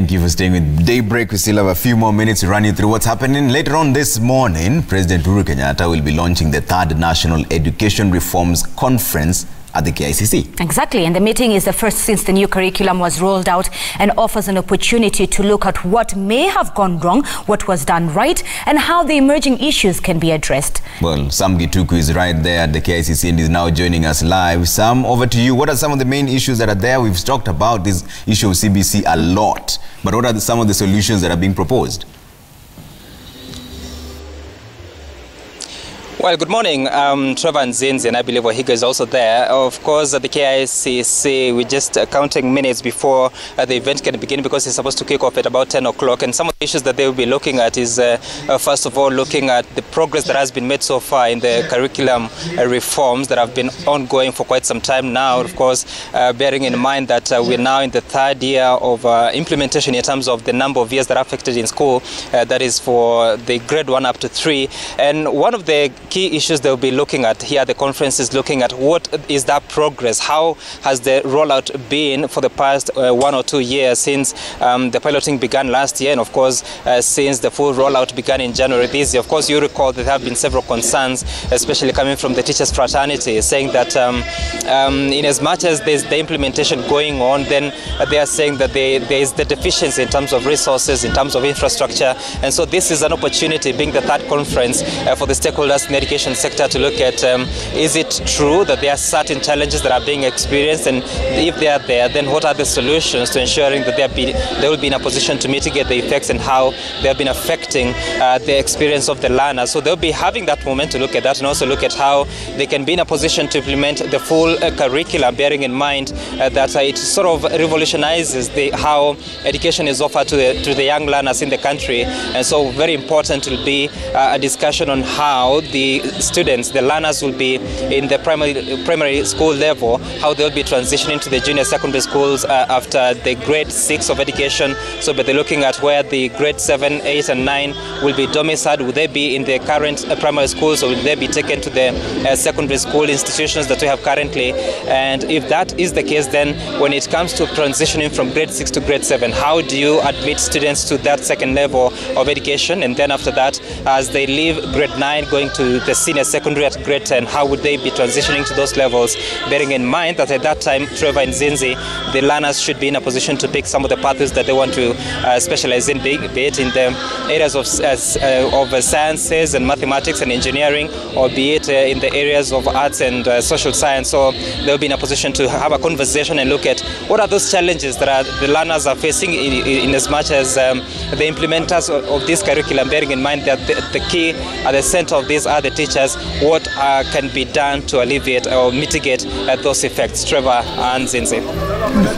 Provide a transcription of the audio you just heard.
Thank you for staying with Daybreak. We still have a few more minutes to run you through what's happening. Later on this morning, President Uhuru Kenyatta will be launching the 3rd National Education Reforms Conference at the KICC. Exactly, and the meeting is the first since the new curriculum was rolled out and offers an opportunity to look at what may have gone wrong, what was done right, and how the emerging issues can be addressed. Well, Sam Gituku is right there at the KICC and is now joining us live. Sam, over to you. What are some of the main issues that are there? We've talked about this issue of CBC a lot, but what are some of the solutions that are being proposed? Well, good morning, Trevor and Zinzi, and I believe Wahiga is also there. Of course, at the KICC, we're just counting minutes before the event can begin because it's supposed to kick off at about 10 o'clock. And some of the issues that they will be looking at is, first of all, looking at the progress that has been made so far in the curriculum reforms that have been ongoing for quite some time now. Of course, bearing in mind that we're now in the 3rd year of implementation in terms of the number of years that are affected in school, that is for the grade 1 up to 3. And one of the key issues they'll be looking at here, the conference is looking at what is that progress, how has the rollout been for the past 1 or 2 years since the piloting began last year, and of course since the full rollout began in January this year. Of course, you recall that there have been several concerns, especially coming from the teachers fraternity, saying that in as much as there's the implementation going on, then they are saying that there is the deficiency in terms of resources, in terms of infrastructure, and so this is an opportunity, being the 3rd conference for the stakeholders in the education sector, to look at is it true that there are certain challenges that are being experienced, and if they are there, then what are the solutions to ensuring that they will be in a position to mitigate the effects and how they have been affecting the experience of the learners. So they'll be having that moment to look at that and also look at how they can be in a position to implement the full curriculum, bearing in mind that it sort of revolutionizes how education is offered to the young learners in the country. And so very important will be a discussion on how the students, the learners, will be in the primary school level, how they'll be transitioning to the junior secondary schools after the grade 6 of education. So but they're looking at where the grade 7, 8 and 9 will be domiciled. Will they be in the current primary schools, or will they be taken to the secondary school institutions that we have currently? And if that is the case, then when it comes to transitioning from grade 6 to grade 7, how do you admit students to that second level of education? And then after that, as they leave grade 9 going to the senior secondary at grade 10, how would they be transitioning to those levels, bearing in mind that at that time, Trevor and Zinzi, the learners should be in a position to pick some of the pathways that they want to specialize in, be it in the areas of sciences and mathematics and engineering, or be it in the areas of arts and social science. So they'll be in a position to have a conversation and look at what are those challenges that the learners are facing in as much as the implementers of this curriculum, bearing in mind that the key at the center of these are the teachers. What can be done to alleviate or mitigate those effects? Trevor and Zinzi.